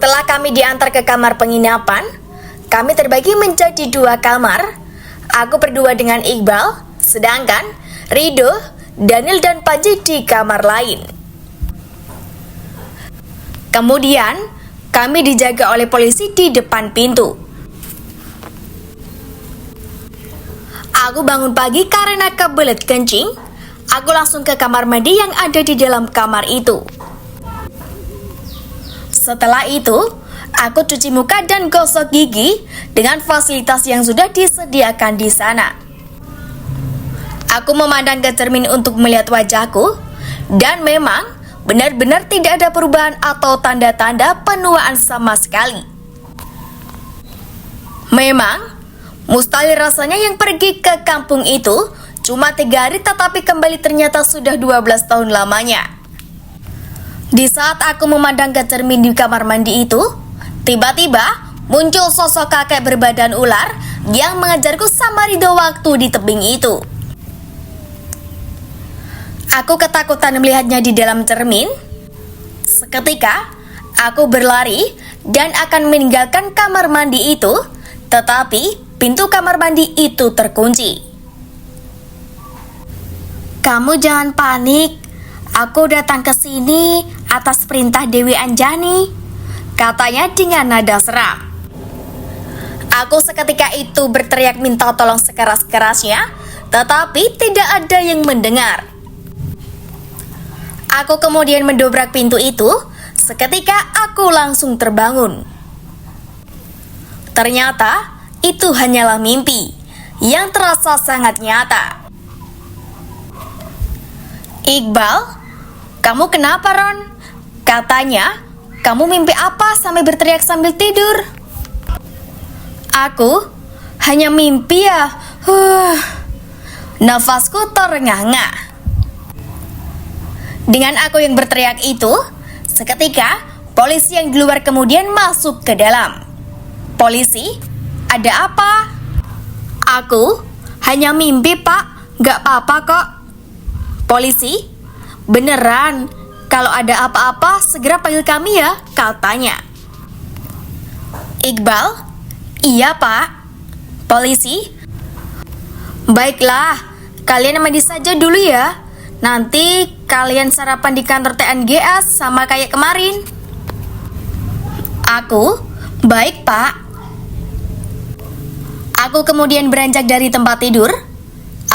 Setelah kami diantar ke kamar penginapan, kami terbagi menjadi 2 kamar. Aku berdua dengan Iqbal, sedangkan Rido, Daniel dan Panji di kamar lain. Kemudian, kami dijaga oleh polisi di depan pintu. Aku bangun pagi karena kebelet kencing. Aku langsung ke kamar mandi yang ada di dalam kamar itu. Setelah itu, aku cuci muka dan gosok gigi dengan fasilitas yang sudah disediakan di sana. Aku memandang ke cermin untuk melihat wajahku, dan memang benar-benar tidak ada perubahan atau tanda-tanda penuaan sama sekali. Memang, mustahil rasanya yang pergi ke kampung itu cuma 3 hari tetapi kembali ternyata sudah 12 tahun lamanya. Di saat aku memandang ke cermin di kamar mandi itu, tiba-tiba muncul sosok kakek berbadan ular yang mengejarku sama Rido waktu di tebing itu. Aku ketakutan melihatnya di dalam cermin. Seketika, aku berlari dan akan meninggalkan kamar mandi itu, tetapi pintu kamar mandi itu terkunci. "Kamu jangan panik. Aku datang ke sini atas perintah Dewi Anjani," katanya dengan nada seram. Aku seketika itu berteriak minta tolong sekeras-kerasnya, tetapi tidak ada yang mendengar. Aku kemudian mendobrak pintu itu. Seketika aku langsung terbangun. Ternyata itu hanyalah mimpi yang terasa sangat nyata. "Iqbal, kamu kenapa, Ron?" Katanya, "Kamu mimpi apa sampai berteriak sambil tidur?" "Aku hanya mimpi ya." Nafasku terengah-engah. Dengan aku yang berteriak itu, seketika polisi yang di luar kemudian masuk ke dalam. "Polisi, ada apa?" "Aku hanya mimpi, Pak. Gak apa-apa kok." "Polisi, beneran? Kalau ada apa-apa segera panggil kami ya," katanya. "Iqbal, iya Pak." "Polisi, baiklah, kalian mandi saja dulu ya. Nanti kalian sarapan di kantor TNGA sama kayak kemarin." "Aku, baik Pak." Aku kemudian beranjak dari tempat tidur.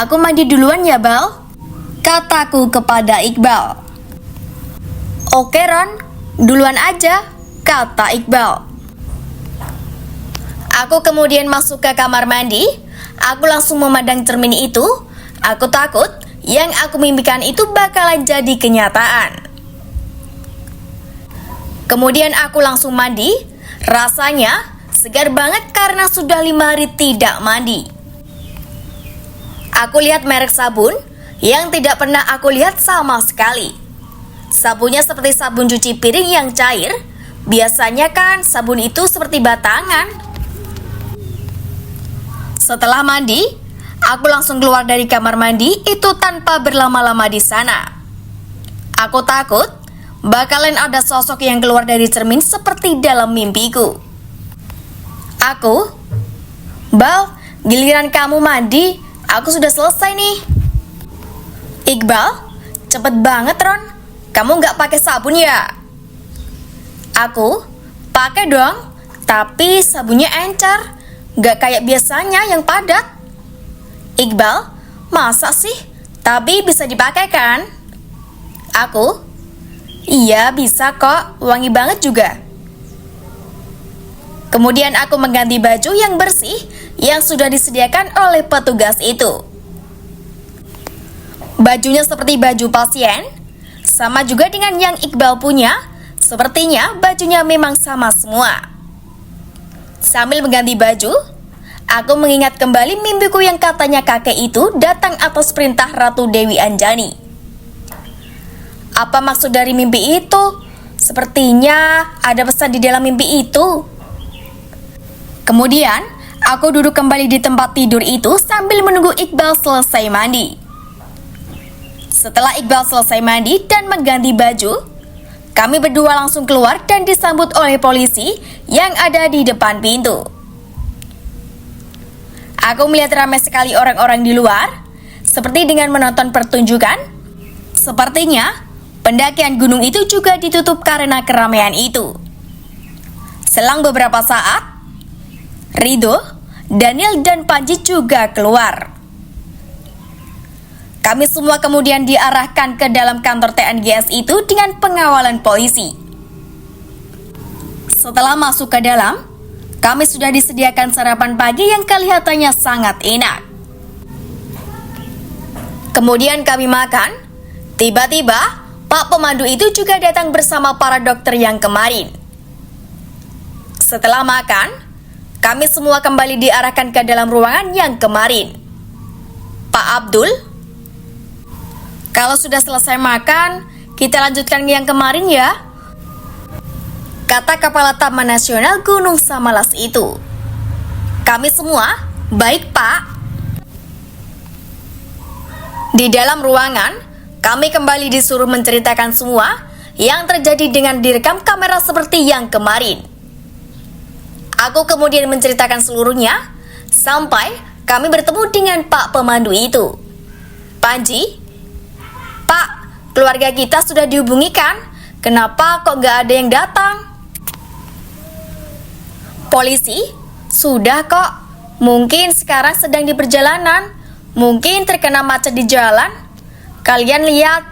"Aku mandi duluan ya, Bal," kataku kepada Iqbal. "Oke Ron, duluan aja," kata Iqbal. Aku kemudian masuk ke kamar mandi. Aku langsung memandang cermin itu. Aku takut yang aku mimpikan itu bakalan jadi kenyataan. Kemudian aku langsung mandi. Rasanya segar banget karena sudah 5 hari tidak mandi. Aku lihat merek sabun yang tidak pernah aku lihat sama sekali. Sabunnya seperti sabun cuci piring yang cair. Biasanya kan sabun itu seperti batangan. Setelah mandi, aku langsung keluar dari kamar mandi itu tanpa berlama-lama di sana. Aku takut bakalan ada sosok yang keluar dari cermin seperti dalam mimpiku. Aku, "Bal, giliran kamu mandi, aku sudah selesai nih." "Iqbal, cepet banget Ron, kamu gak pakai sabun ya?" Aku, "Pakai dong, tapi sabunnya encer, gak kayak biasanya yang padat." "Iqbal, masa sih? Tapi bisa dipakai kan?" Aku, "Iya bisa kok, wangi banget juga." Kemudian aku mengganti baju yang bersih yang sudah disediakan oleh petugas itu. Bajunya seperti baju pasien, sama juga dengan yang Iqbal punya. Sepertinya bajunya memang sama semua. Sambil mengganti baju, aku mengingat kembali mimpiku yang katanya kakek itu datang atas perintah Ratu Dewi Anjani. Apa maksud dari mimpi itu? Sepertinya ada pesan di dalam mimpi itu. Kemudian, aku duduk kembali di tempat tidur itu sambil menunggu Iqbal selesai mandi. Setelah Iqbal selesai mandi dan mengganti baju, Kami berdua langsung keluar dan disambut oleh polisi yang ada di depan pintu. Aku melihat ramai sekali orang-orang di luar, seperti dengan menonton pertunjukan. Sepertinya pendakian gunung itu juga ditutup karena keramaian itu. Selang beberapa saat, Ridho, Daniel, dan Panji juga keluar. Kami semua kemudian diarahkan ke dalam kantor TNGS itu dengan pengawalan polisi. Setelah masuk ke dalam, kami sudah disediakan sarapan pagi yang kelihatannya sangat enak. Kemudian kami makan. Tiba-tiba, Pak pemandu itu juga datang bersama para dokter yang kemarin. Setelah makan, kami semua kembali diarahkan ke dalam ruangan yang kemarin. Pak Abdul, kalau sudah selesai makan, kita lanjutkan yang kemarin ya, kata Kepala Taman Nasional Gunung Samalas itu. Kami semua, baik Pak. Di dalam ruangan, kami kembali disuruh menceritakan semua yang terjadi dengan direkam kamera seperti yang kemarin. Aku kemudian menceritakan seluruhnya, sampai kami bertemu dengan Pak pemandu itu. Panji, Pak, keluarga kita sudah dihubungi kan? Kenapa kok gak ada yang datang? Polisi, sudah kok. Mungkin sekarang sedang di perjalanan. Mungkin terkena macet di jalan. Kalian lihat,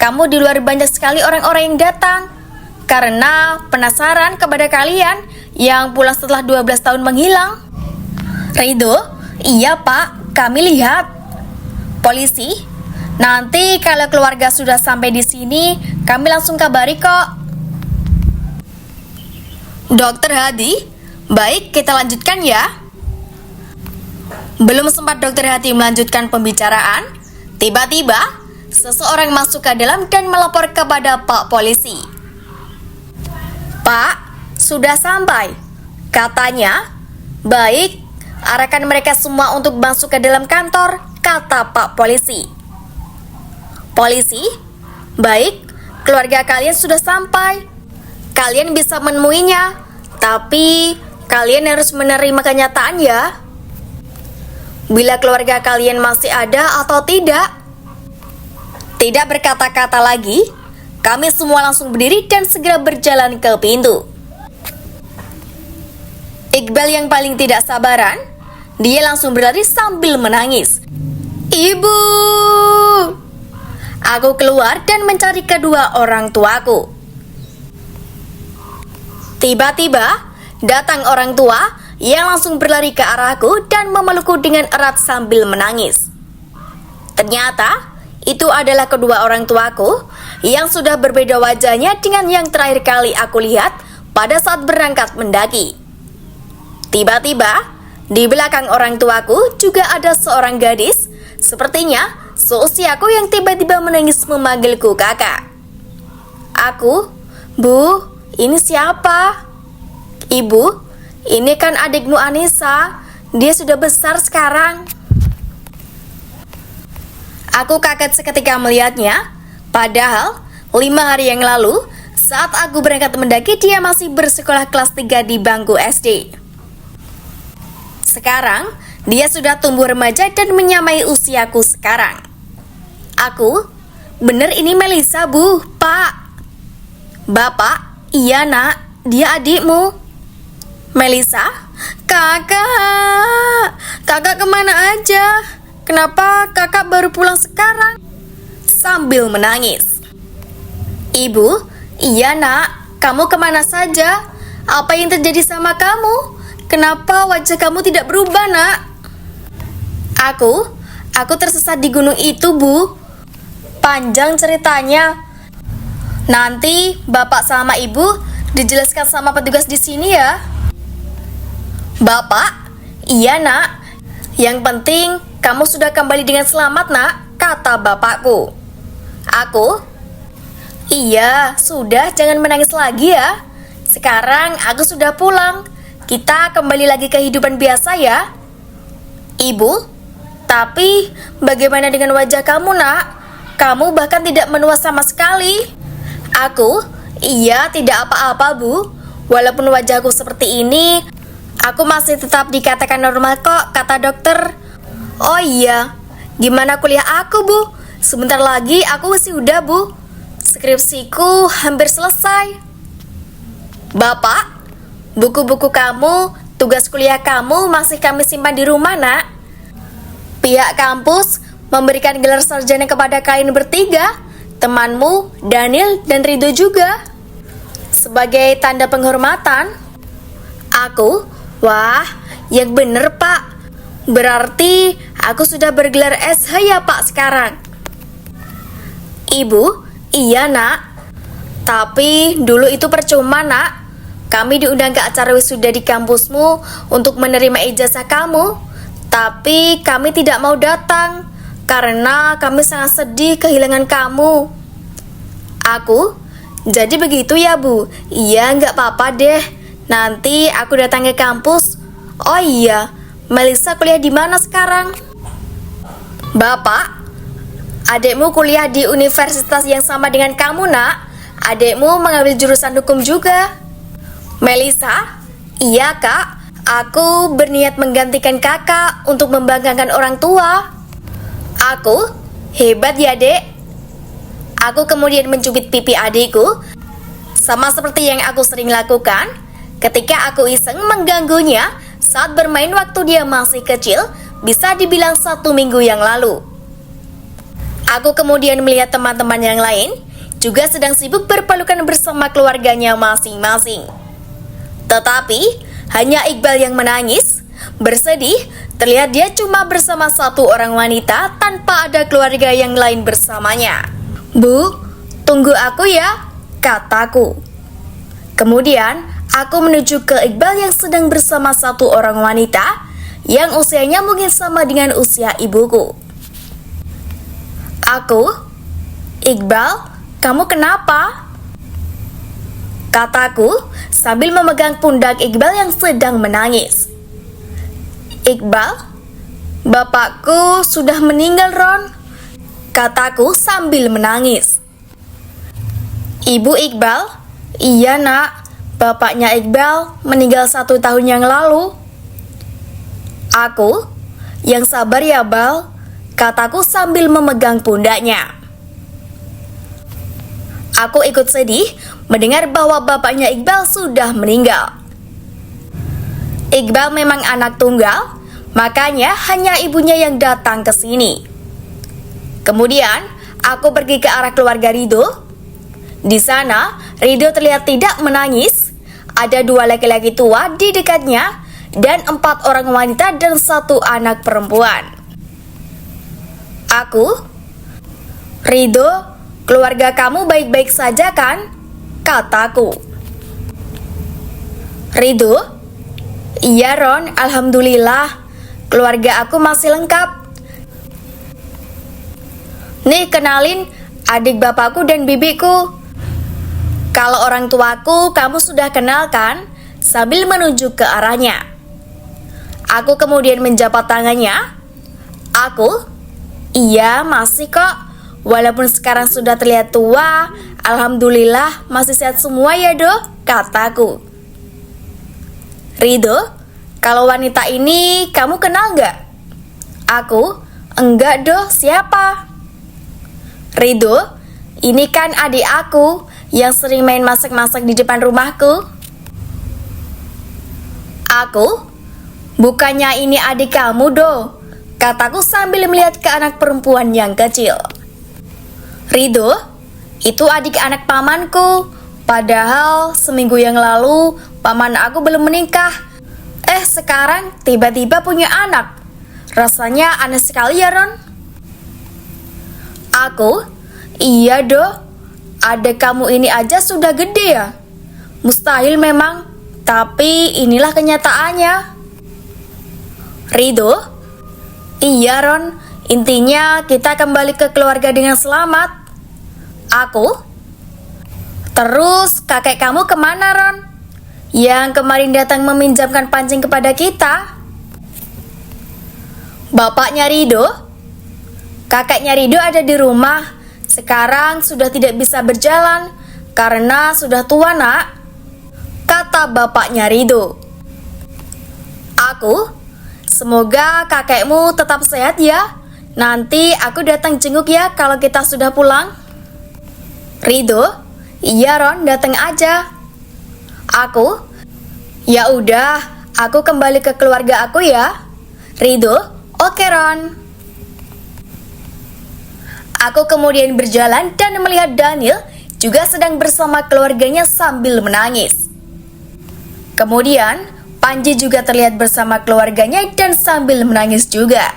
kamu di luar banyak sekali orang-orang yang datang. Karena penasaran kepada kalian yang pulang setelah 12 tahun menghilang. Ridho, iya Pak, kami lihat. Polisi, nanti kalau keluarga sudah sampai di sini, kami langsung kabari kok. Dokter Hadi, baik, kita lanjutkan ya. Belum sempat Dokter Hadi melanjutkan pembicaraan, tiba-tiba seseorang masuk ke dalam dan melapor kepada Pak polisi. Pak, sudah sampai. Katanya, baik, arahkan mereka semua untuk masuk ke dalam kantor, kata Pak polisi. Polisi, baik, keluarga kalian sudah sampai. Kalian bisa menemuinya, tapi kalian harus menerima kenyataan ya. Bila keluarga kalian masih ada atau tidak. Tidak berkata-kata lagi, kami semua langsung berdiri dan segera berjalan ke pintu. Iqbal yang paling tidak sabaran, dia langsung berlari sambil menangis. Ibu! Aku keluar dan mencari kedua orang tuaku. Tiba-tiba, datang orang tua yang langsung berlari ke arahku dan memelukku dengan erat sambil menangis. Ternyata, itu adalah kedua orang tuaku yang sudah berbeda wajahnya dengan yang terakhir kali aku lihat pada saat berangkat mendaki. Tiba-tiba, di belakang orang tuaku juga ada seorang gadis, sepertinya seusiaku yang tiba-tiba menangis memanggilku kakak. Aku, Bu, ini siapa? Ibu, ini kan adikmu Anissa, dia sudah besar sekarang. Aku kaget seketika melihatnya, padahal 5 hari yang lalu, saat aku berangkat mendaki dia masih bersekolah kelas 3 di bangku SD. Sekarang, dia sudah tumbuh remaja dan menyamai usiaku sekarang. Aku, bener ini Melisa Bu, Pak. Bapak, iya nak, dia adikmu. Melisa, kakak kemana aja? Kenapa kakak baru pulang sekarang? Sambil menangis. Ibu, iya nak, kamu kemana saja? Apa yang terjadi sama kamu? Kenapa wajah kamu tidak berubah nak? Aku tersesat di gunung itu Bu. Panjang ceritanya. Nanti bapak sama ibu dijelaskan sama petugas di sini ya. Bapak, iya nak. Yang penting kamu sudah kembali dengan selamat nak, kata bapakku. Aku, iya sudah jangan menangis lagi ya. Sekarang aku sudah pulang. Kita kembali lagi ke kehidupan biasa ya. Ibu, tapi bagaimana dengan wajah kamu nak? Kamu bahkan tidak menua sama sekali. Aku, Iya, tidak apa-apa, Bu. Walaupun wajahku seperti ini, aku masih tetap dikatakan normal kok, kata dokter. Oh iya, gimana kuliah aku, Bu? Sebentar lagi aku wisuda, Bu. Skripsiku hampir selesai. Bapak, buku-buku kamu, tugas kuliah kamu masih kami simpan di rumah, Nak. Pihak kampus memberikan gelar sarjana kepada kalian bertiga, temanmu, Daniel, dan Rido juga. Sebagai tanda penghormatan. Aku, wah, yang bener, Pak. Berarti aku sudah bergelar SH ya, Pak, sekarang. Ibu, iya, Nak. Tapi dulu itu percuma, Nak. Kami diundang ke acara wisuda di kampusmu untuk menerima ijazah kamu. Tapi kami tidak mau datang karena kami sangat sedih kehilangan kamu. Aku, jadi begitu ya, Bu? Iya, nggak apa-apa deh. Nanti aku datang ke kampus. Oh iya, Melisa kuliah di mana sekarang? Bapak, adikmu kuliah di universitas yang sama dengan kamu, Nak. Adikmu mengambil jurusan hukum juga. Melisa? Iya, Kak. Aku berniat menggantikan kakak untuk membanggakan orang tua. Aku? Hebat ya, Dek. Aku kemudian mencubit pipi adikku, sama seperti yang aku sering lakukan ketika aku iseng mengganggunya saat bermain waktu dia masih kecil, bisa dibilang 1 minggu yang lalu. Aku kemudian melihat teman-teman yang lain juga sedang sibuk berpelukan bersama keluarganya masing-masing. Tetapi hanya Iqbal yang menangis, bersedih, terlihat dia cuma bersama 1 orang wanita tanpa ada keluarga yang lain bersamanya. Bu, tunggu aku ya, kataku. Kemudian, aku menuju ke Iqbal yang sedang bersama 1 orang wanita yang usianya mungkin sama dengan usia ibuku. Aku, Iqbal, kamu kenapa? Kataku sambil memegang pundak Iqbal yang sedang menangis. Iqbal, bapakku sudah meninggal, Ron, kataku sambil menangis. Ibu Iqbal, iya, Nak, bapaknya Iqbal meninggal 1 tahun yang lalu. Aku, yang sabar ya, Bal, kataku sambil memegang pundaknya. Aku ikut sedih mendengar bahwa bapaknya Iqbal sudah meninggal. Iqbal memang anak tunggal, makanya hanya ibunya yang datang ke sini. Kemudian, aku pergi ke arah keluarga Rido. Di sana, Rido terlihat tidak menangis. Ada 2 laki-laki tua di dekatnya dan 4 orang wanita dan 1 anak perempuan. Aku, Rido, keluarga kamu baik-baik saja kan? Kataku. Rido, iya, Ron, alhamdulillah. Keluarga aku masih lengkap. Nih, kenalin adik bapakku dan bibiku. Kalau orang tuaku kamu sudah kenal kan? Sambil menunjuk ke arahnya. Aku kemudian menjabat tangannya. Aku, iya, masih kok. Walaupun sekarang sudah terlihat tua, alhamdulillah masih sehat semua ya, Do, kataku. Rido, kalau wanita ini kamu kenal nggak? Aku, enggak, Do, siapa? Rido, ini kan adik aku yang sering main masak-masak di depan rumahku. Aku, bukannya ini adik kamu, Do, kataku sambil melihat ke anak perempuan yang kecil. Rido, itu adik anak pamanku. Padahal seminggu yang lalu paman aku belum menikah. Sekarang tiba-tiba punya anak. Rasanya aneh sekali ya, Ron. Aku, iya, Do. Adik kamu ini aja sudah gede ya. Mustahil memang, tapi inilah kenyataannya. Rido, iya, Ron. Intinya kita kembali ke keluarga dengan selamat. Aku, terus kakek kamu kemana, Ron? Yang kemarin datang meminjamkan pancing kepada kita. Bapaknya Rido, kakeknya Rido ada di rumah. Sekarang sudah tidak bisa berjalan karena sudah tua, Nak, kata bapaknya Ridho. Aku, semoga kakekmu tetap sehat ya. Nanti aku datang jenguk ya kalau kita sudah pulang. Ridho, iya Ron, datang aja. Aku, ya udah, aku kembali ke keluarga aku ya. Ridho, oke Ron. Aku kemudian berjalan dan melihat Daniel juga sedang bersama keluarganya sambil menangis. Kemudian, Panji juga terlihat bersama keluarganya dan sambil menangis juga.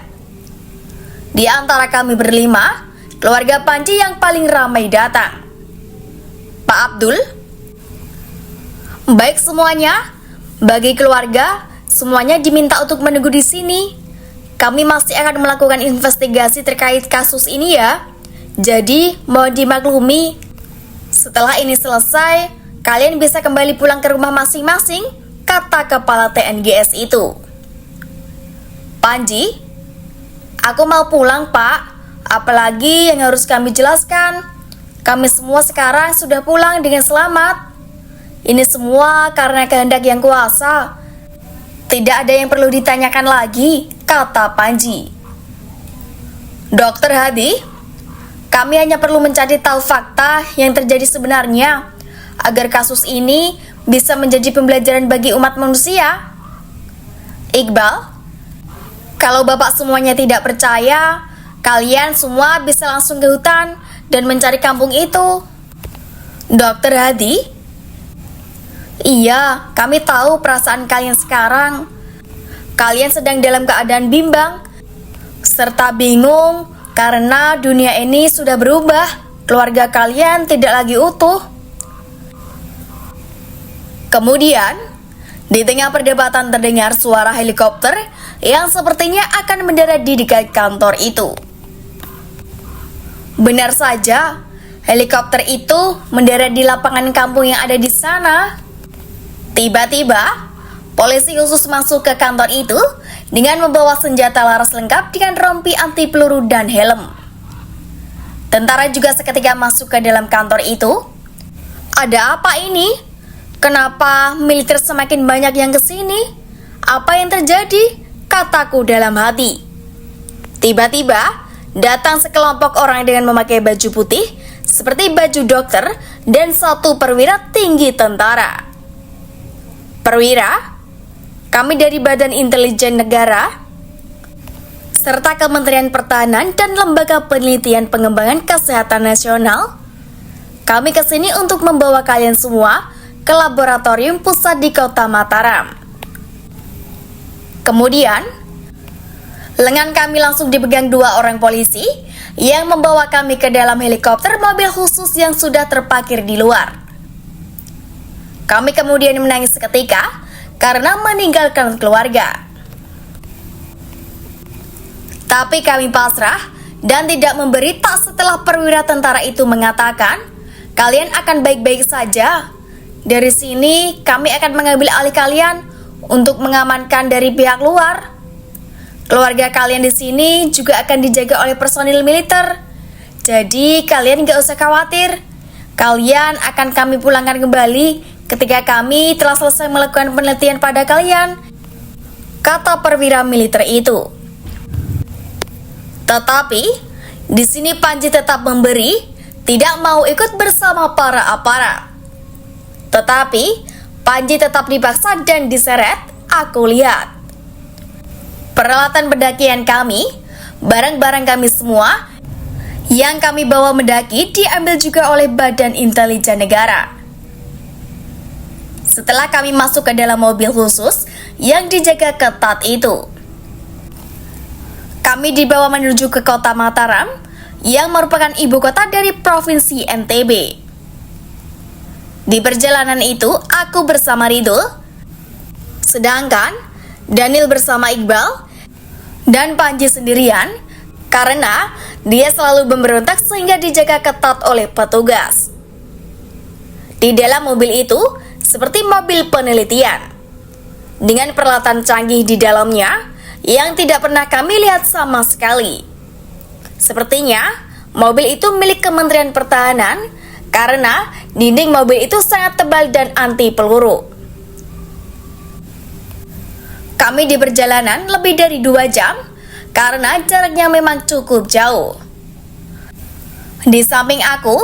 Di antara kami berlima, keluarga Panji yang paling ramai datang. Pak Abdul, baik semuanya, bagi keluarga, semuanya diminta untuk menunggu di sini. Kami masih akan melakukan investigasi terkait kasus ini ya. Jadi, mohon dimaklumi. Setelah ini selesai, kalian bisa kembali pulang ke rumah masing-masing, kata kepala TNGS itu. Panji, aku mau pulang, Pak. Apalagi yang harus kami jelaskan. Kami semua sekarang sudah pulang dengan selamat. Ini semua karena kehendak yang kuasa. Tidak ada yang perlu ditanyakan lagi, kata Panji. Dokter Hadi, kami hanya perlu mencari tahu fakta yang terjadi sebenarnya agar kasus ini bisa menjadi pembelajaran bagi umat manusia. Iqbal, kalau Bapak semuanya tidak percaya, kalian semua bisa langsung ke hutan dan mencari kampung itu. Dokter Hadi, iya, kami tahu perasaan kalian sekarang. Kalian sedang dalam keadaan bimbang serta bingung karena dunia ini sudah berubah. Keluarga kalian tidak lagi utuh. Kemudian, di tengah perdebatan terdengar suara helikopter yang sepertinya akan mendarat di dekat kantor itu. Benar saja, helikopter itu mendarat di lapangan kampung yang ada di sana. Tiba-tiba, polisi khusus masuk ke kantor itu dengan membawa senjata laras lengkap dengan rompi anti peluru dan helm. Tentara juga seketika masuk ke dalam kantor itu. Ada apa ini? Kenapa militer semakin banyak yang kesini? Apa yang terjadi? Kataku dalam hati. Tiba-tiba, datang sekelompok orang dengan memakai baju putih seperti baju dokter dan satu perwira tinggi tentara. Perwira, kami dari Badan Intelijen Negara serta Kementerian Pertahanan dan Lembaga Penelitian Pengembangan Kesehatan Nasional. Kami kesini untuk membawa kalian semua ke laboratorium pusat di Kota Mataram. Kemudian, lengan kami langsung dipegang dua orang polisi yang membawa kami ke dalam helikopter mobil khusus yang sudah terparkir di luar. Kami kemudian menangis seketika karena meninggalkan keluarga. Tapi kami pasrah dan tidak memberi tak setelah perwira tentara itu mengatakan, kalian akan baik-baik saja. Dari sini kami akan mengambil alih kalian untuk mengamankan dari pihak luar. Keluarga kalian di sini juga akan dijaga oleh personil militer. Jadi kalian gak usah khawatir. Kalian akan kami pulangkan kembali ketika kami telah selesai melakukan penelitian pada kalian, kata perwira militer itu. Tetapi di sini Panji tetap memberi, tidak mau ikut bersama para aparat. Tetapi Panji tetap dipaksa dan diseret. Aku lihat peralatan pendakian kami, barang-barang kami semua yang kami bawa mendaki diambil juga oleh Badan Intelijen Negara. Setelah kami masuk ke dalam mobil khusus yang dijaga ketat itu, kami dibawa menuju ke Kota Mataram yang merupakan ibu kota dari Provinsi NTB. Di perjalanan itu, aku bersama Ridho, sedangkan Daniel bersama Iqbal, dan Panji sendirian karena dia selalu memberontak sehingga dijaga ketat oleh petugas. Di dalam mobil itu seperti mobil penelitian dengan peralatan canggih di dalamnya yang tidak pernah kami lihat sama sekali. Sepertinya mobil itu milik Kementerian Pertahanan karena dinding mobil itu sangat tebal dan anti peluru. Kami di perjalanan lebih dari 2 jam karena jaraknya memang cukup jauh. Di samping aku,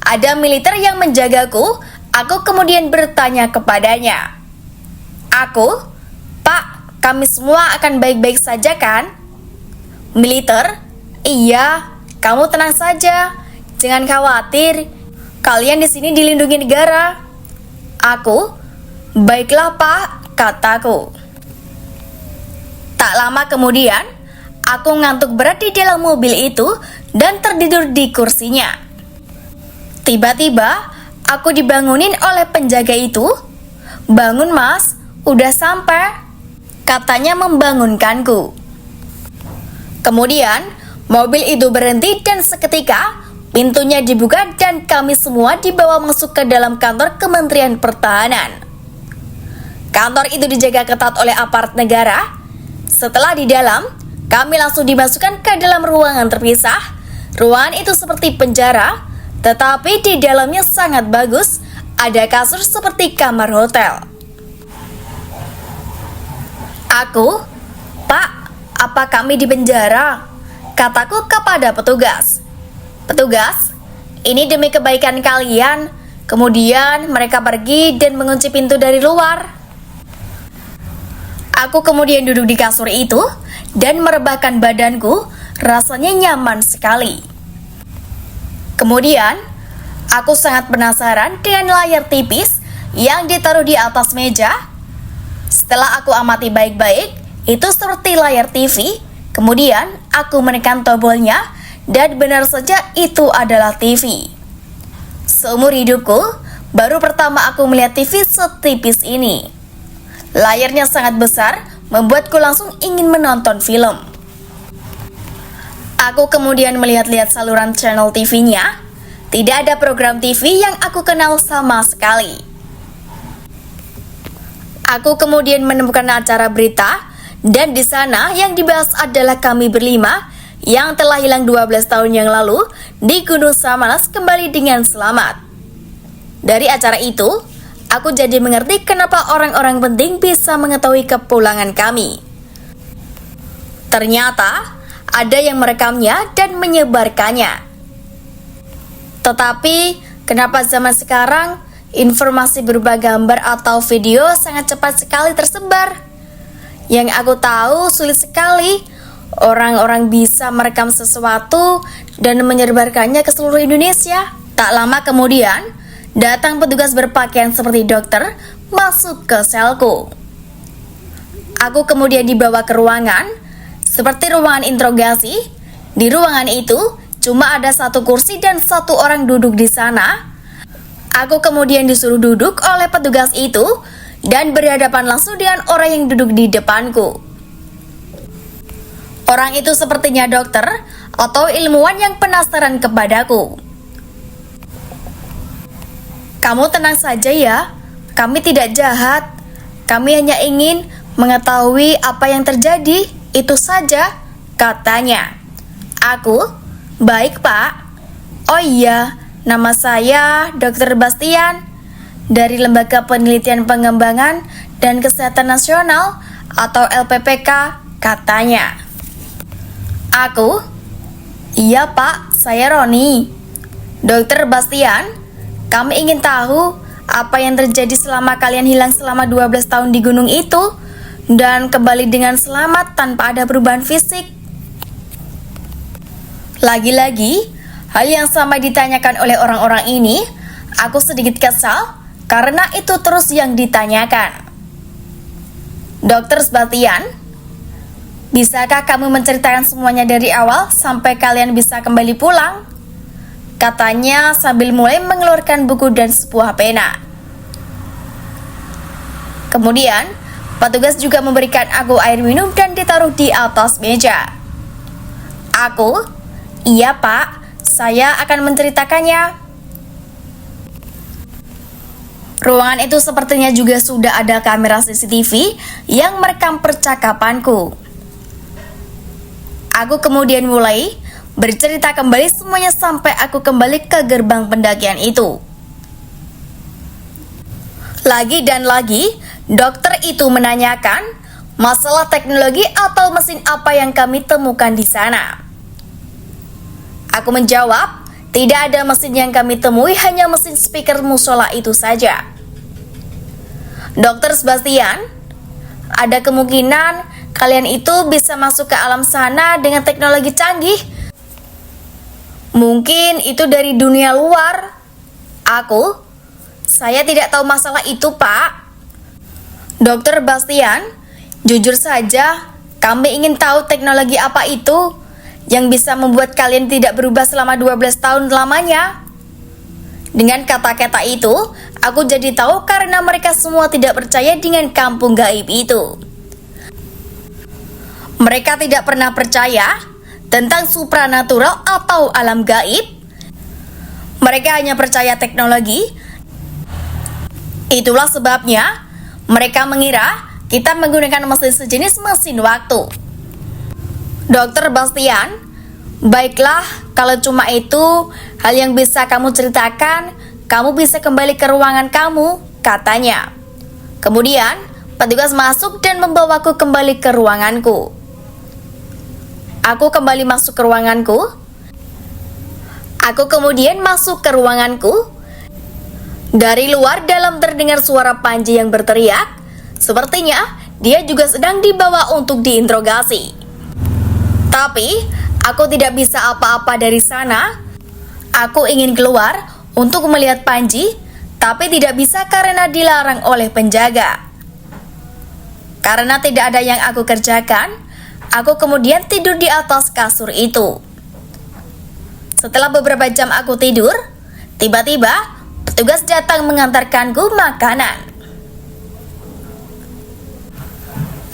ada militer yang menjagaku. Aku kemudian bertanya kepadanya, "Pak, kami semua akan baik-baik saja kan?" Militer, "Iya, kamu tenang saja. Jangan khawatir. Kalian di sini dilindungi negara." Aku, "Baiklah, Pak," kataku. Tak lama kemudian, aku ngantuk berat di dalam mobil itu dan tertidur di kursinya. Tiba-tiba, aku dibangunin oleh penjaga itu. "Bangun, Mas, udah sampai," katanya membangunkanku. Kemudian, mobil itu berhenti dan seketika pintunya dibuka dan kami semua dibawa masuk ke dalam kantor Kementerian Pertahanan. Kantor itu dijaga ketat oleh aparat negara. Setelah di dalam, kami langsung dimasukkan ke dalam ruangan terpisah. Ruangan itu seperti penjara, tetapi di dalamnya sangat bagus. Ada kasur seperti kamar hotel. Aku, "Pak, apa kami di penjara?" kataku kepada petugas. "Petugas, ini demi kebaikan kalian." Kemudian mereka pergi dan mengunci pintu dari luar. Aku kemudian duduk di kasur itu dan merebahkan badanku. Rasanya nyaman sekali. Kemudian, aku sangat penasaran dengan layar tipis yang ditaruh di atas meja. Setelah aku amati baik-baik, itu seperti layar TV. Kemudian, aku menekan tombolnya dan benar saja itu adalah TV. Seumur hidupku, baru pertama aku melihat TV setipis ini. Layarnya sangat besar, membuatku langsung ingin menonton film. Aku kemudian melihat-lihat saluran channel TV-nya. Tidak ada program TV yang aku kenal sama sekali. Aku kemudian menemukan acara berita, dan di sana yang dibahas adalah kami berlima yang telah hilang 12 tahun yang lalu di Gunung Samalas kembali dengan selamat. Dari acara itu, aku jadi mengerti kenapa orang-orang penting bisa mengetahui kepulangan kami. Ternyata ada yang merekamnya dan menyebarkannya. Tetapi, kenapa zaman sekarang informasi berupa gambar atau video sangat cepat sekali tersebar? Yang aku tahu sulit sekali orang-orang bisa merekam sesuatu dan menyebarkannya ke seluruh Indonesia. Tak lama kemudian, datang petugas berpakaian seperti dokter masuk ke selku. Aku kemudian dibawa ke ruangan, seperti ruangan interogasi. Di ruangan itu cuma ada 1 kursi dan 1 orang duduk di sana. Aku kemudian disuruh duduk oleh petugas itu dan berhadapan langsung dengan orang yang duduk di depanku. Orang itu sepertinya dokter atau ilmuwan yang penasaran kepadaku. "Kamu tenang saja ya, kami tidak jahat. Kami hanya ingin mengetahui apa yang terjadi, itu saja," katanya. Aku, "Baik, Pak. Oh iya, nama saya Dr. Bastian dari Lembaga Penelitian Pengembangan dan Kesehatan Nasional atau LPPK," katanya. Aku, "Iya, Pak, saya Roni." "Dr. Bastian, kami ingin tahu apa yang terjadi selama kalian hilang selama 12 tahun di gunung itu dan kembali dengan selamat tanpa ada perubahan fisik." Lagi-lagi, hal yang sama ditanyakan oleh orang-orang ini. Aku sedikit kesal karena itu terus yang ditanyakan. "Dr. Bastian, bisakah kamu menceritakan semuanya dari awal sampai kalian bisa kembali pulang?" katanya sambil mulai mengeluarkan buku dan sebuah pena. Kemudian, petugas juga memberikan aku air minum dan ditaruh di atas meja. Aku, "Iya, Pak, saya akan menceritakannya." Ruangan itu sepertinya juga sudah ada kamera CCTV yang merekam percakapanku. Aku kemudian mulai bercerita kembali semuanya sampai aku kembali ke gerbang pendakian itu. Lagi dan lagi, dokter itu menanyakan masalah teknologi atau mesin apa yang kami temukan di sana. Aku menjawab, tidak ada mesin yang kami temui, hanya mesin speaker musola itu saja. Dokter Sebastian, ada kemungkinan kalian itu bisa masuk ke alam sana dengan teknologi canggih. Mungkin itu dari dunia luar. Saya tidak tahu masalah itu, Pak. Dokter Bastian, jujur saja, kami ingin tahu teknologi apa itu yang bisa membuat kalian tidak berubah selama 12 tahun lamanya. Dengan kata-kata itu, aku jadi tahu karena mereka semua tidak percaya dengan kampung gaib itu. Mereka tidak pernah percaya tentang supranatural atau alam gaib. Mereka hanya percaya teknologi. Itulah sebabnya mereka mengira kita menggunakan mesin sejenis mesin waktu. Dokter Bastian, baiklah, kalau cuma itu hal yang bisa kamu ceritakan, kamu bisa kembali ke ruangan kamu, katanya. Kemudian, petugas masuk dan membawaku kembali ke ruanganku. Aku kembali masuk ke ruanganku. Aku kemudian masuk ke ruanganku. Dari luar dalam terdengar suara Panji yang berteriak. Sepertinya dia juga sedang dibawa untuk diinterogasi. Tapi aku tidak bisa apa-apa dari sana. Aku ingin keluar untuk melihat Panji, tapi tidak bisa karena dilarang oleh penjaga. Karena tidak ada yang aku kerjakan, aku kemudian tidur di atas kasur itu. Setelah beberapa jam aku tidur, tiba-tiba petugas datang mengantarkanku makanan.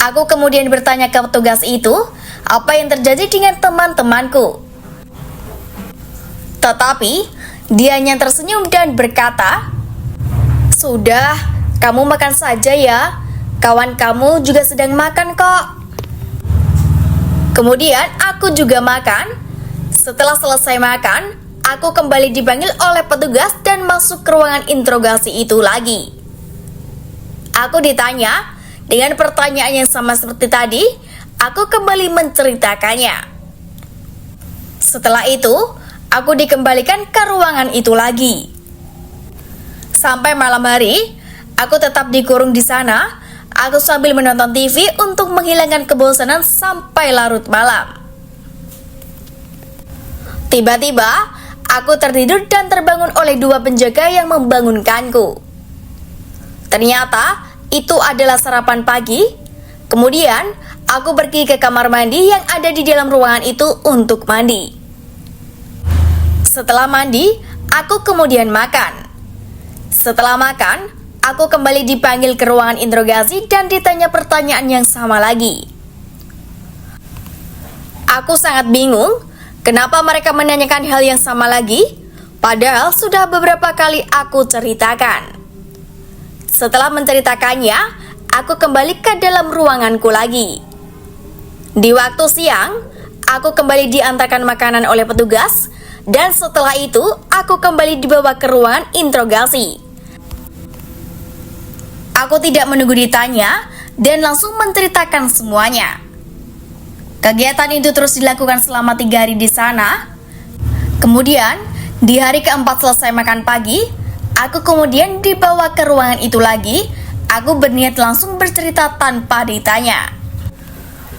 Aku kemudian bertanya ke petugas itu, apa yang terjadi dengan teman-temanku. Tetapi, dia hanya tersenyum dan berkata, "Sudah, kamu makan saja ya. Kawan kamu juga sedang makan kok." Kemudian aku juga makan. Setelah selesai makan, aku kembali dipanggil oleh petugas dan masuk ke ruangan interogasi itu lagi. Aku ditanya dengan pertanyaan yang sama seperti tadi. Aku kembali menceritakannya. Setelah itu, aku dikembalikan ke ruangan itu lagi. Sampai malam hari, aku tetap dikurung di sana. Aku sambil menonton TV untuk menghilangkan kebosanan sampai larut malam. Tiba-tiba, aku tertidur dan terbangun oleh dua penjaga yang membangunkanku. Ternyata, itu adalah sarapan pagi. Kemudian, aku pergi ke kamar mandi yang ada di dalam ruangan itu untuk mandi. Setelah mandi, aku kemudian makan. Setelah makan, aku kembali dipanggil ke ruangan interogasi dan ditanya pertanyaan yang sama lagi. Aku sangat bingung, kenapa mereka menanyakan hal yang sama lagi, padahal sudah beberapa kali aku ceritakan. Setelah menceritakannya, aku kembali ke dalam ruanganku lagi. Di waktu siang, aku kembali diantarkan makanan oleh petugas, dan setelah itu, aku kembali dibawa ke ruangan interogasi. Aku tidak menunggu ditanya, dan langsung menceritakan semuanya. Kegiatan itu terus dilakukan selama 3 hari di sana. Kemudian, di hari keempat selesai makan pagi, aku kemudian dibawa ke ruangan itu lagi. Aku berniat langsung bercerita tanpa ditanya.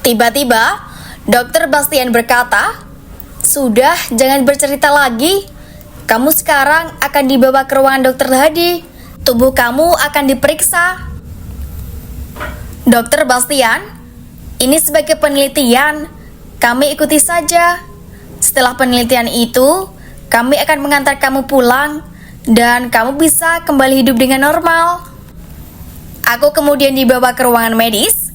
Tiba-tiba, Dokter Bastian berkata, "Sudah, jangan bercerita lagi. Kamu sekarang akan dibawa ke ruangan Dokter Hadi. Tubuh kamu akan diperiksa." Dokter Bastian, ini sebagai penelitian. Kami ikuti saja. Setelah penelitian itu, kami akan mengantar kamu pulang dan kamu bisa kembali hidup dengan normal. Aku kemudian dibawa ke ruangan medis.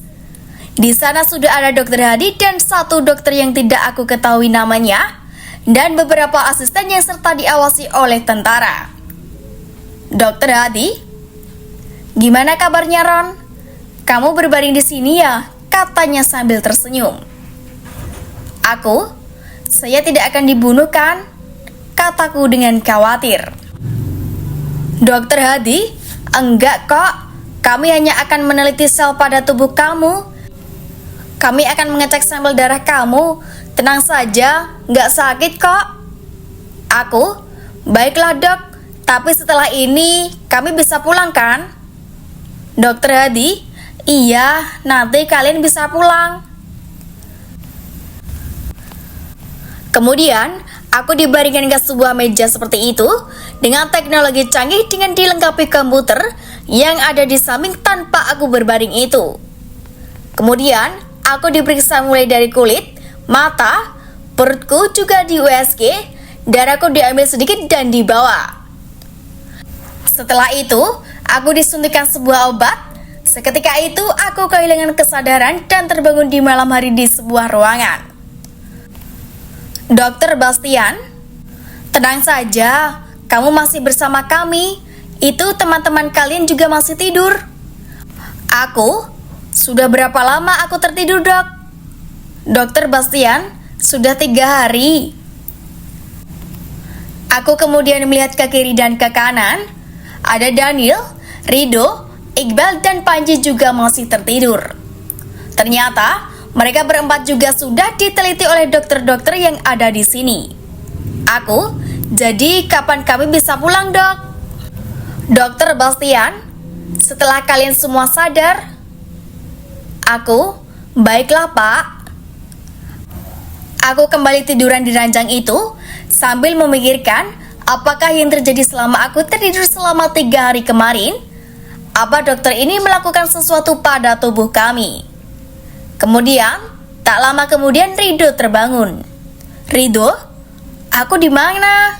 Di sana sudah ada Dokter Hadi dan satu dokter yang tidak aku ketahui namanya, dan beberapa asistennya serta diawasi oleh tentara. "Dokter Hadi, gimana kabarnya, Ron? Kamu berbaring di sini ya?" katanya sambil tersenyum. Aku, saya tidak akan dibunuh kan? Kataku dengan khawatir. Dokter Hadi, enggak kok. Kami hanya akan meneliti sel pada tubuh kamu. Kami akan mengecek sampel darah kamu. Tenang saja, nggak sakit kok. Aku, baiklah dok, tapi setelah ini kami bisa pulang kan? Dokter Hadi, iya, nanti kalian bisa pulang. Kemudian, aku dibaringkan ke sebuah meja seperti itu dengan teknologi canggih dengan dilengkapi komputer yang ada di samping tanpa aku berbaring itu. Kemudian, aku diperiksa mulai dari kulit, mata, perutku juga di USG, darahku diambil sedikit dan dibawa. Setelah itu, aku disuntikkan sebuah obat. Seketika itu, aku kehilangan kesadaran dan terbangun di malam hari di sebuah ruangan. Dokter Bastian, tenang saja, kamu masih bersama kami. Itu teman-teman kalian juga masih tidur. Aku, sudah berapa lama aku tertidur dok? Dokter Bastian, sudah 3 hari. Aku kemudian melihat ke kiri dan ke kanan. Ada Daniel, Rido, Iqbal dan Panji juga masih tertidur. Ternyata mereka berempat juga sudah diteliti oleh dokter-dokter yang ada di sini. Aku, jadi kapan kami bisa pulang dok? Dokter Bastian, setelah kalian semua sadar. Aku, baiklah pak. Aku kembali tiduran di ranjang itu sambil memikirkan apakah yang terjadi selama aku tertidur selama 3 hari kemarin. Apa dokter ini melakukan sesuatu pada tubuh kami? Kemudian, tak lama kemudian Rido terbangun. Rido, aku di mana?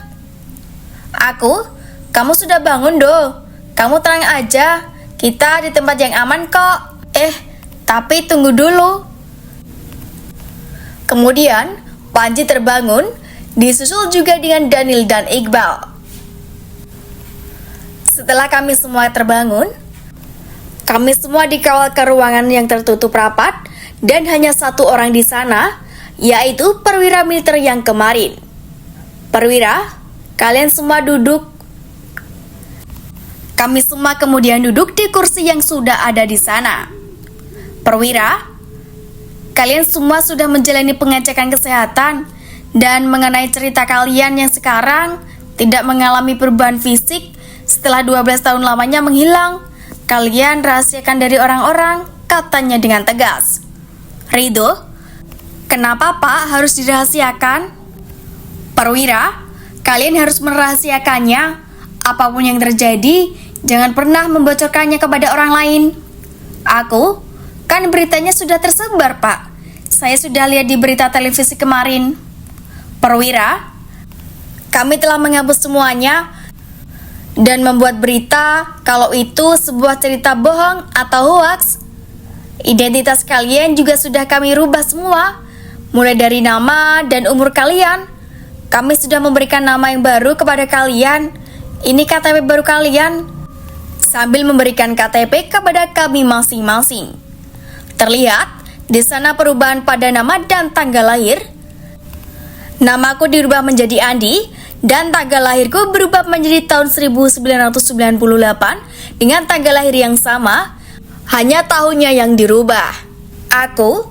Aku, kamu sudah bangun do. Kamu tenang aja, kita di tempat yang aman kok. Tapi tunggu dulu. Kemudian, Panji terbangun, disusul juga dengan Daniel dan Iqbal. Setelah kami semua terbangun, kami semua dikawal ke ruangan yang tertutup rapat dan hanya satu orang di sana, yaitu perwira militer yang kemarin. Perwira, kalian semua duduk. Kami semua kemudian duduk di kursi yang sudah ada di sana. Perwira, kalian semua sudah menjalani pengecekan kesehatan dan mengenai cerita kalian yang sekarang tidak mengalami perubahan fisik setelah 12 tahun lamanya menghilang. Kalian rahasiakan dari orang-orang, katanya dengan tegas. Rido, kenapa pak harus dirahasiakan? Perwira, kalian harus merahasiakannya. Apapun yang terjadi, jangan pernah membocorkannya kepada orang lain. Aku, kan beritanya sudah tersebar pak. Saya sudah lihat di berita televisi kemarin. Perwira, kami telah menghapus semuanya dan membuat berita kalau itu sebuah cerita bohong atau hoaks. Identitas kalian juga sudah kami rubah semua, mulai dari nama dan umur kalian. Kami sudah memberikan nama yang baru kepada kalian. Ini KTP baru kalian, sambil memberikan KTP kepada kami masing-masing. Terlihat di sana perubahan pada nama dan tanggal lahir. Namaku dirubah menjadi Andi dan tanggal lahirku berubah menjadi tahun 1998 dengan tanggal lahir yang sama, hanya tahunnya yang dirubah. Aku,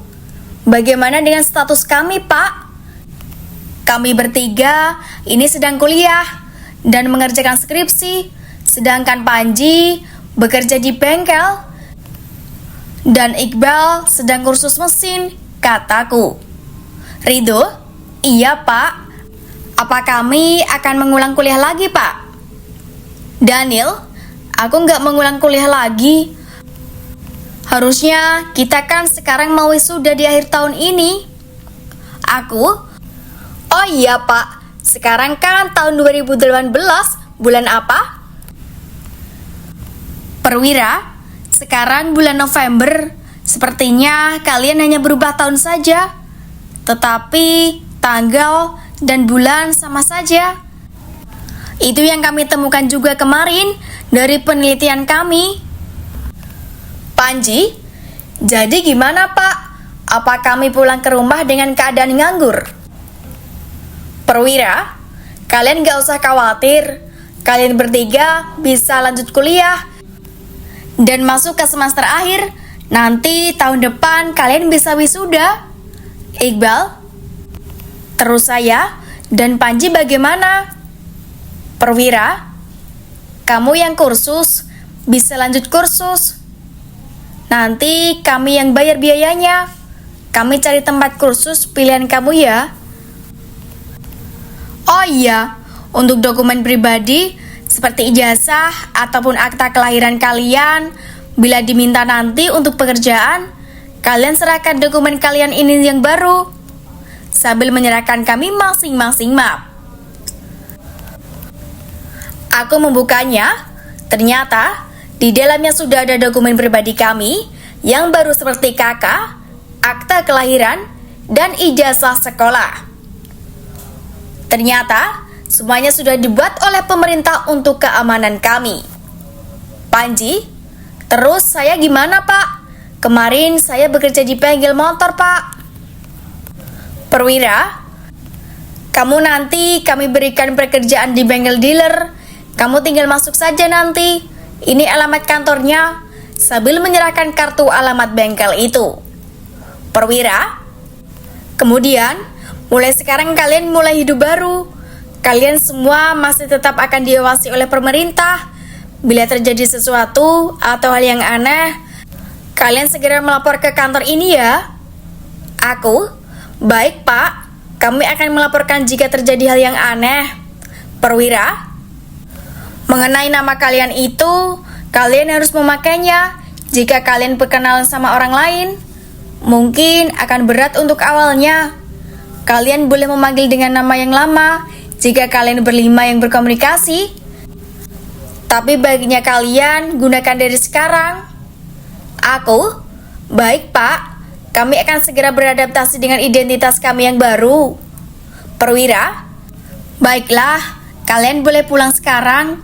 bagaimana dengan status kami, Pak? Kami bertiga ini sedang kuliah dan mengerjakan skripsi, sedangkan Panji bekerja di bengkel dan Iqbal sedang kursus mesin, kataku. Rido, iya Pak. Apa kami akan mengulang kuliah lagi, Pak? Daniel, aku nggak mengulang kuliah lagi. Harusnya kita kan sekarang mau wisuda di akhir tahun ini. Aku, oh iya Pak, sekarang kan tahun 2018, bulan apa? Perwira, sekarang bulan November. Sepertinya kalian hanya berubah tahun saja, tetapi tanggal dan bulan sama saja. Itu yang kami temukan juga kemarin dari penelitian kami. Panji, jadi gimana Pak? Apa kami pulang ke rumah dengan keadaan nganggur? Perwira, kalian gak usah khawatir. Kalian bertiga bisa lanjut kuliah dan masuk ke semester akhir. Nanti tahun depan kalian bisa wisuda. Iqbal, terus saya dan Panji bagaimana? Perwira, kamu yang kursus bisa lanjut kursus. Nanti kami yang bayar biayanya. Kami cari tempat kursus pilihan kamu ya. Oh iya, untuk dokumen pribadi seperti ijazah ataupun akta kelahiran kalian, bila diminta nanti untuk pekerjaan, kalian serahkan dokumen kalian ini yang baru sambil menyerahkan kami masing-masing map. Aku membukanya, ternyata di dalamnya sudah ada dokumen pribadi kami yang baru seperti KK, akta kelahiran, dan ijazah sekolah. Ternyata semuanya sudah dibuat oleh pemerintah untuk keamanan kami. Panji, terus saya gimana Pak? Kemarin saya bekerja di bengkel motor Pak. Perwira, kamu nanti kami berikan pekerjaan di bengkel dealer. Kamu tinggal masuk saja nanti. Ini alamat kantornya, sambil menyerahkan kartu alamat bengkel itu. Perwira, kemudian mulai sekarang kalian mulai hidup baru. Kalian semua masih tetap akan diawasi oleh pemerintah. Bila terjadi sesuatu atau hal yang aneh, kalian segera melapor ke kantor ini ya. Aku, baik Pak, kami akan melaporkan jika terjadi hal yang aneh. Perwira, mengenai nama kalian itu, kalian harus memakainya. Jika kalian berkenalan sama orang lain, mungkin akan berat untuk awalnya. Kalian boleh memanggil dengan nama yang lama jika kalian berlima yang berkomunikasi. Tapi baiknya kalian gunakan dari sekarang. Aku, baik Pak, kami akan segera beradaptasi dengan identitas kami yang baru. Perwira, baiklah, kalian boleh pulang sekarang.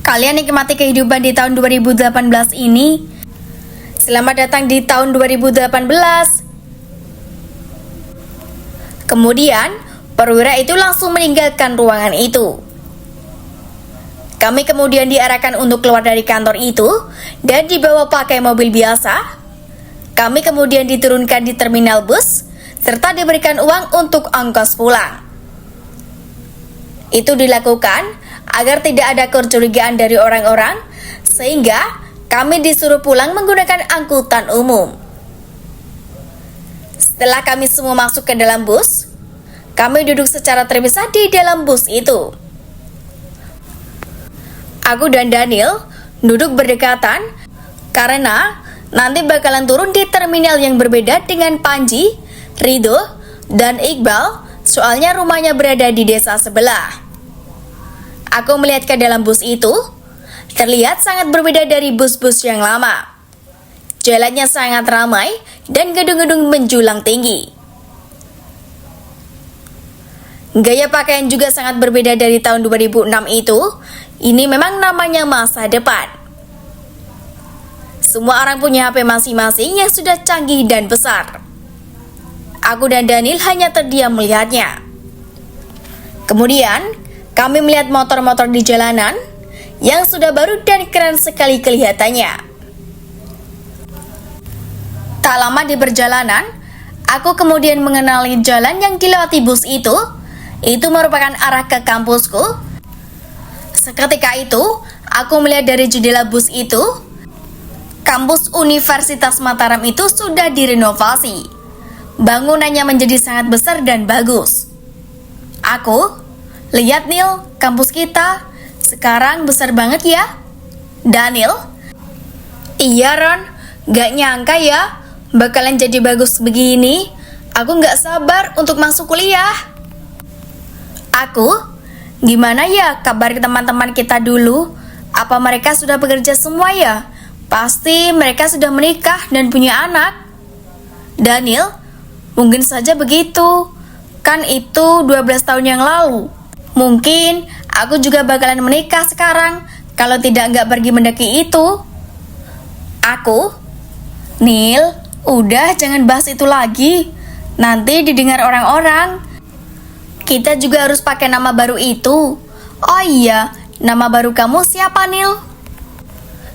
Kalian nikmati kehidupan di tahun 2018 ini. Selamat datang di tahun 2018. Kemudian, perwira itu langsung meninggalkan ruangan itu. Kami kemudian diarahkan untuk keluar dari kantor itu dan dibawa pakai mobil biasa. Kami kemudian diturunkan di terminal bus serta diberikan uang untuk ongkos pulang. Itu dilakukan agar tidak ada kecurigaan dari orang-orang, sehingga kami disuruh pulang menggunakan angkutan umum. Setelah kami semua masuk ke dalam bus, kami duduk secara terpisah di dalam bus itu. Aku dan Daniel duduk berdekatan karena nanti bakalan turun di terminal yang berbeda dengan Panji, Ridho, dan Iqbal, soalnya rumahnya berada di desa sebelah. Aku melihat ke dalam bus itu, terlihat sangat berbeda dari bus-bus yang lama. Jalannya sangat ramai dan gedung-gedung menjulang tinggi. Gaya pakaian juga sangat berbeda dari tahun 2006 itu. Ini memang namanya masa depan. Semua orang punya HP masing-masing yang sudah canggih dan besar. Aku dan Daniel hanya terdiam melihatnya. Kemudian, kami melihat motor-motor di jalanan yang sudah baru dan keren sekali kelihatannya. Tak lama di perjalanan, aku kemudian mengenali jalan yang dilewati bus itu. Itu merupakan arah ke kampusku. Seketika itu, aku melihat dari jendela bus itu, kampus Universitas Mataram itu sudah direnovasi. Bangunannya menjadi sangat besar dan bagus. Aku, lihat Nil, kampus kita sekarang besar banget ya. Daniel, iya Ron, gak nyangka ya bakalan jadi bagus begini. Aku gak sabar untuk masuk kuliah. Aku, gimana ya kabar teman-teman kita dulu? Apa mereka sudah bekerja semua ya? Pasti mereka sudah menikah dan punya anak. Daniel, mungkin saja begitu. Kan itu 12 tahun yang lalu. Mungkin aku juga bakalan menikah sekarang kalau tidak nggak pergi mendaki itu. Aku, Nil, udah jangan bahas itu lagi. Nanti didengar orang-orang. Kita juga harus pakai nama baru itu. Oh iya, nama baru kamu siapa, Nil?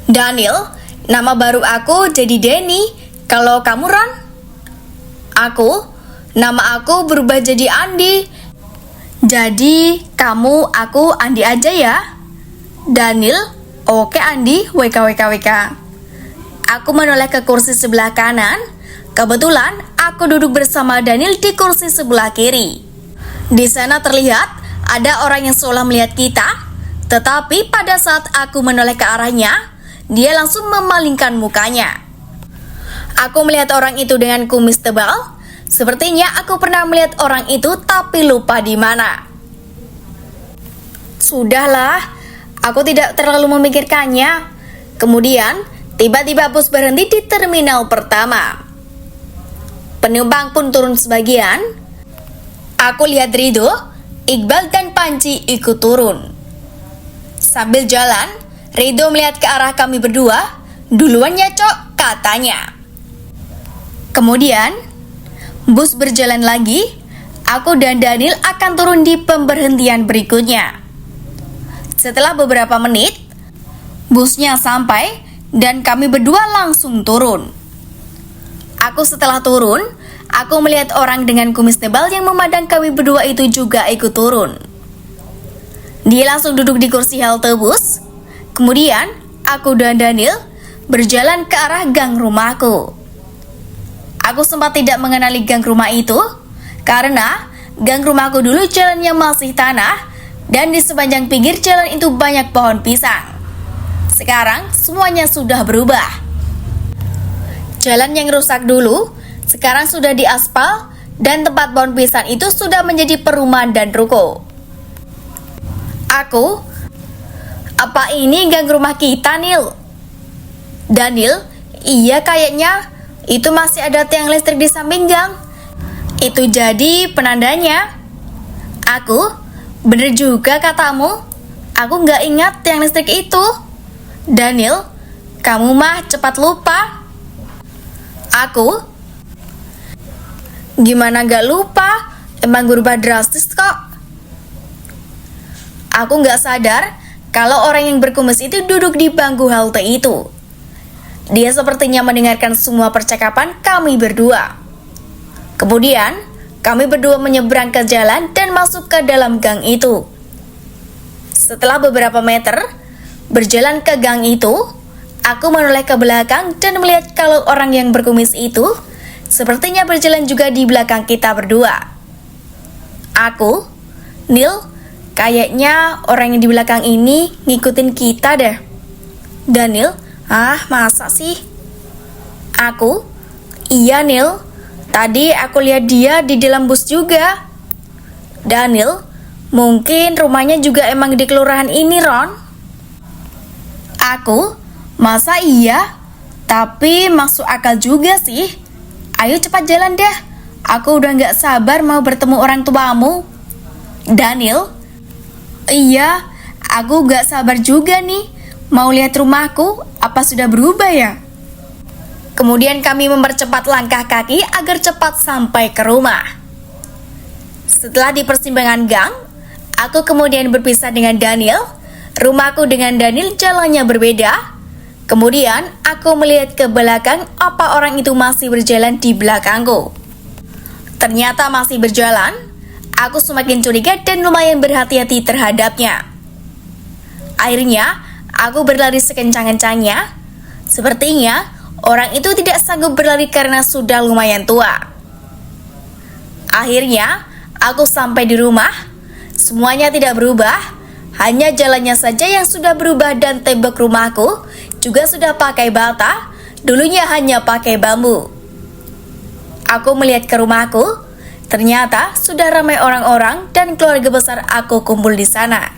Daniel, nama baru aku jadi Denny. Kalau kamu, Ron? Nama aku berubah jadi Andi. Jadi, kamu, aku, Andi aja ya? Daniel, oke Andi, WKWKWK. Aku menoleh ke kursi sebelah kanan. Kebetulan, aku duduk bersama Daniel di kursi sebelah kiri. Di sana terlihat ada orang yang seolah melihat kita, tetapi pada saat aku menoleh ke arahnya, dia langsung memalingkan mukanya. Aku melihat orang itu dengan kumis tebal. Sepertinya aku pernah melihat orang itu, tapi lupa di mana. Sudahlah, aku tidak terlalu memikirkannya. Kemudian, tiba-tiba bus berhenti di terminal pertama. Penumpang pun turun sebagian. Aku lihat Ridho, Iqbal dan Panji ikut turun. Sambil jalan, Ridho melihat ke arah kami berdua. Duluan ya, Cok, katanya. Kemudian, bus berjalan lagi. Aku dan Daniel akan turun di pemberhentian berikutnya. Setelah beberapa menit, busnya sampai dan kami berdua langsung turun. Setelah turun, aku melihat orang dengan kumis tebal yang memandang kami berdua itu juga ikut turun. Dia langsung duduk di kursi halte bus. Kemudian, aku dan Daniel berjalan ke arah gang rumahku. Aku sempat tidak mengenali gang rumah itu, karena gang rumahku dulu jalannya masih tanah, dan di sepanjang pinggir jalan itu banyak pohon pisang. Sekarang, semuanya sudah berubah. Jalan yang rusak dulu, sekarang sudah diaspal, dan tempat pohon pisang itu sudah menjadi perumahan dan ruko. Apa ini gang rumah kita, Nil? Daniel, iya kayaknya. Itu masih ada tiang listrik di samping gang. Itu jadi penandanya. Bener juga katamu. Aku nggak ingat tiang listrik itu. Daniel, kamu mah cepat lupa. Gimana gak lupa? Emang berubah drastis kok. Aku nggak sadar kalau orang yang berkumis itu duduk di bangku halte itu. Dia sepertinya mendengarkan semua percakapan kami berdua. Kemudian, kami berdua menyeberang ke jalan dan masuk ke dalam gang itu. Setelah beberapa meter berjalan ke gang itu, aku menoleh ke belakang dan melihat kalau orang yang berkumis itu sepertinya berjalan juga di belakang kita berdua. Nil, kayaknya orang yang di belakang ini ngikutin kita deh. Daniel, masa sih? Iya Nil, tadi aku lihat dia di dalam bus juga. Daniel, mungkin rumahnya juga emang di kelurahan ini, Ron. Masa iya? Tapi masuk akal juga sih. Ayo cepat jalan deh. Aku udah gak sabar mau bertemu orang tuamu. Daniel, iya, aku gak sabar juga nih. Mau lihat rumahku, apa sudah berubah ya? Kemudian kami mempercepat langkah kaki agar cepat sampai ke rumah. Setelah di persimpangan gang, aku kemudian berpisah dengan Daniel. Rumahku dengan Daniel jalannya berbeda. Kemudian aku melihat ke belakang apa orang itu masih berjalan di belakangku. Ternyata masih berjalan. Aku semakin curiga dan lumayan berhati-hati terhadapnya. Akhirnya, aku berlari sekencang-kencangnya. Sepertinya orang itu tidak sanggup berlari karena sudah lumayan tua. Akhirnya, aku sampai di rumah. Semuanya tidak berubah, hanya jalannya saja yang sudah berubah dan tembok rumahku juga sudah pakai bata, dulunya hanya pakai bambu. Aku melihat ke rumahku, ternyata sudah ramai orang-orang dan keluarga besar aku kumpul di sana.